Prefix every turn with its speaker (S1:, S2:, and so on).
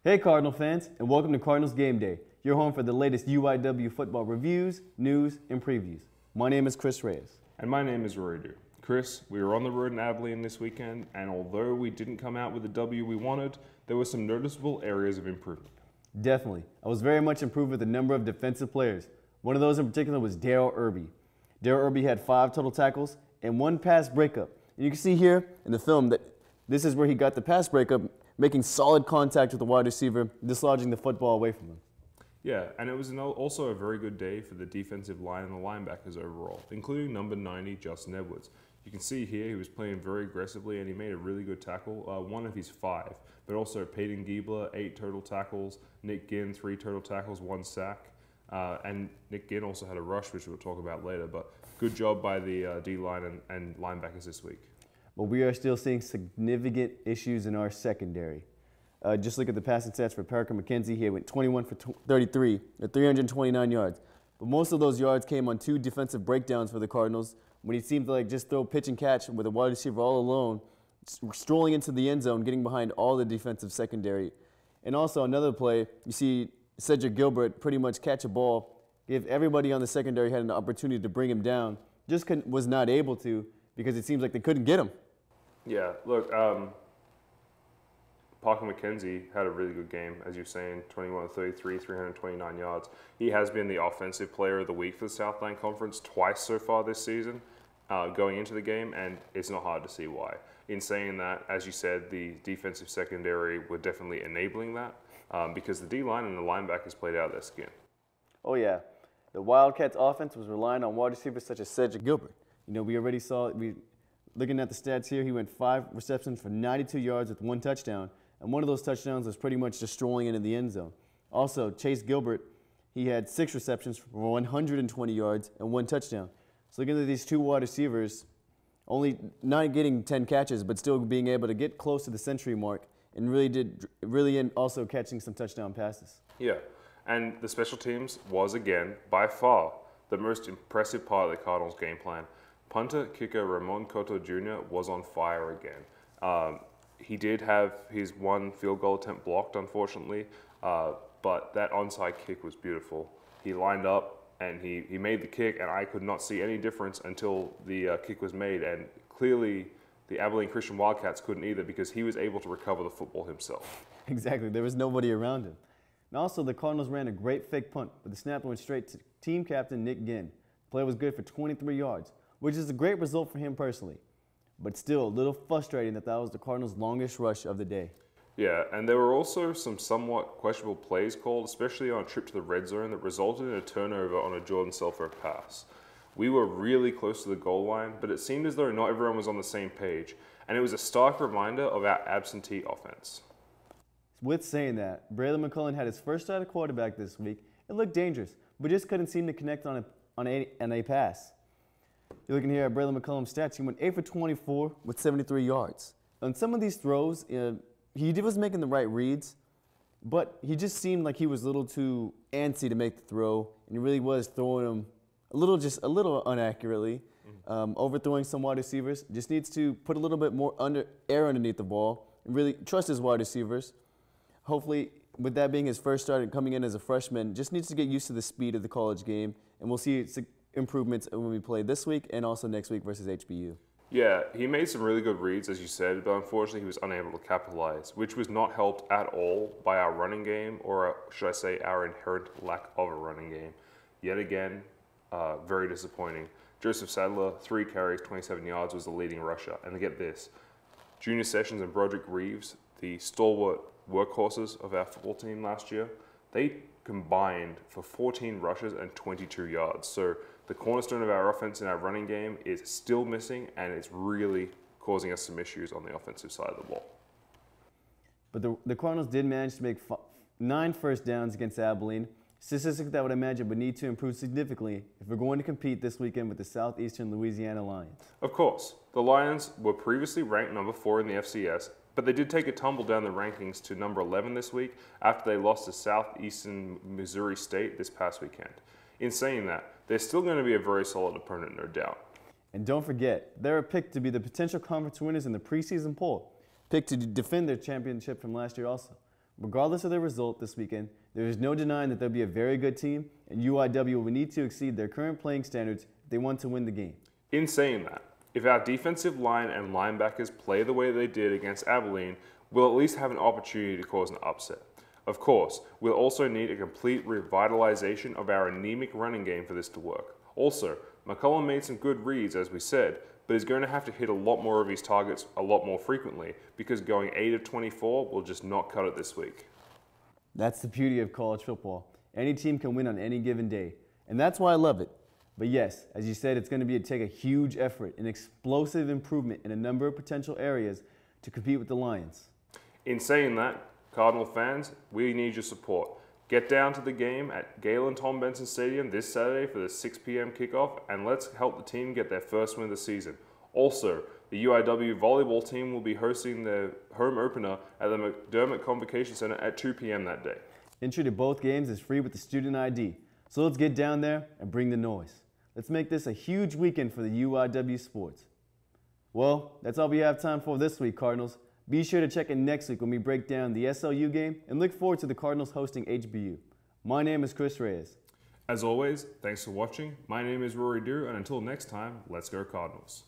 S1: Hey Cardinal fans, and welcome to Cardinals Game Day, your home for the latest UIW football reviews, news, and previews. My name is Chris Reyes.
S2: And my name is Rory. Chris, we were on the road in Abilene this weekend, and although we didn't come out with the W we wanted, there were some noticeable areas of improvement.
S1: Definitely. I was very much improved with the number of defensive players. One of those in particular was Daryl Irby. Daryl Irby had 5 total tackles and 1 pass breakup. And you can see here in the film that this is where he got the pass breakup, making solid contact with the wide receiver, dislodging the football away from him.
S2: Yeah, and it was also a very good day for the defensive line and the linebackers overall, including number 90, Justin Edwards. You can see here he was playing very aggressively and he made a really good tackle, 1 of his 5. But also Peyton Giebler, 8 total tackles, Nick Ginn, 3 total tackles, 1 sack. And Nick Ginn also had a rush, which we'll talk about later. But good job by the D-line and linebackers this week. But
S1: we are still seeing significant issues in our secondary. Just look at the passing stats for Parker McKenzie. He went 21 for 33 at 329 yards. But most of those yards came on 2 defensive breakdowns for the Cardinals when he seemed to just throw pitch and catch with a wide receiver all alone, strolling into the end zone, getting behind all the defensive secondary. And also another play, you see Cedric Gilbert pretty much catch a ball, if everybody on the secondary had an opportunity to bring him down, just was not able to because it seems like they couldn't get him.
S2: Yeah, look, Parker McKenzie had a really good game, as you're saying, 21 33, 329 yards. He has been the offensive player of the week for the Southland Conference twice so far this season, going into the game, and it's not hard to see why. In saying that, as you said, the defensive secondary were definitely enabling that because the D-line and the linebackers played out their skin.
S1: Oh, yeah. The Wildcats offense was relying on wide receivers such as Cedric Gilbert. You know, we already saw, looking at the stats here, he went 5 receptions for 92 yards with 1 touchdown. And one of those touchdowns was pretty much just strolling into the end zone. Also, Chase Gilbert, he had 6 receptions for 120 yards and 1 touchdown. So looking at these 2 wide receivers, only not getting 10 catches, but still being able to get close to the century mark and really also catching some touchdown passes.
S2: Yeah, and the special teams was, again, by far, the most impressive part of the Cardinals' game plan. Punter kicker Ramon Cotto Jr. was on fire again. He did have his 1 field goal attempt blocked, unfortunately, but that onside kick was beautiful. He lined up and he made the kick, and I could not see any difference until the kick was made. And clearly, the Abilene Christian Wildcats couldn't either because he was able to recover the football himself.
S1: Exactly. There was nobody around him. And also, the Cardinals ran a great fake punt, but the snap went straight to team captain Nick Ginn. The play was good for 23 yards, which is a great result for him personally. But still a little frustrating that was the Cardinals' longest rush of the day.
S2: Yeah, and there were also some somewhat questionable plays called, especially on a trip to the red zone that resulted in a turnover on a Jordan Selfer pass. We were really close to the goal line, but it seemed as though not everyone was on the same page, and it was a stark reminder of our absentee offense.
S1: With saying that, Braylon McCullen had his first start at quarterback this week. It looked dangerous, but just couldn't seem to connect on a pass. You're looking here at Braylon McCullum's stats. He went 8 for 24 with 73 yards. On some of these throws, he was making the right reads, but he just seemed like he was a little too antsy to make the throw, and he really was throwing them a little inaccurately, overthrowing some wide receivers. Just needs to put a little bit more air underneath the ball and really trust his wide receivers. Hopefully, with that being his first start and coming in as a freshman, just needs to get used to the speed of the college game, and we'll see improvements when we play this week and also next week versus HBU.
S2: Yeah, he made some really good reads, as you said, but unfortunately he was unable to capitalize, which was not helped at all by our running game, or should I say our inherent lack of a running game. Yet again, very disappointing. Joseph Sadler, 3 carries, 27 yards, was the leading rusher. And get this, Junior Sessions and Broderick Reeves, the stalwart workhorses of our football team last year, they combined for 14 rushes and 22 yards. So the cornerstone of our offense in our running game is still missing, and it's really causing us some issues on the offensive side of the ball.
S1: But the Cardinals did manage to make 9 first downs against Abilene, statistics that I would imagine would need to improve significantly if we're going to compete this weekend with the Southeastern Lousisana Lions.
S2: Of course, the Lions were previously ranked number 4 in the FCS, but they did take a tumble down the rankings to number 11 this week after they lost to Southeastern Missouri State this past weekend. In saying that, they're still going to be a very solid opponent, no doubt.
S1: And don't forget, they're picked to be the potential conference winners in the preseason poll, picked to defend their championship from last year also. Regardless of the result this weekend, there is no denying that they'll be a very good team, and UIW will need to exceed their current playing standards if they want to win the game.
S2: In saying that, if our defensive line and linebackers play the way they did against Abilene, we'll at least have an opportunity to cause an upset. Of course, we'll also need a complete revitalization of our anemic running game for this to work. Also, McCollum made some good reads, as we said, but is going to have to hit a lot more of his targets a lot more frequently because going 8 of 24 will just not cut it this week.
S1: That's the beauty of college football. Any team can win on any given day, and that's why I love it. But yes, as you said, it's going to take a huge effort, an explosive improvement in a number of potential areas to compete with the Lions.
S2: In saying that, Cardinal fans, we need your support. Get down to the game at Galen Tom Benson Stadium this Saturday for the 6 p.m. kickoff, and let's help the team get their first win of the season. Also, the UIW volleyball team will be hosting their home opener at the McDermott Convocation Center at 2 p.m. that day.
S1: Entry to both games is free with the student ID, so let's get down there and bring the noise. Let's make this a huge weekend for the UIW sports. Well, that's all we have time for this week, Cardinals. Be sure to check in next week when we break down the SLU game and look forward to the Cardinals hosting HBU. My name is Chris Reyes.
S2: As always, thanks for watching. My name is Rory, and until next time, let's go Cardinals.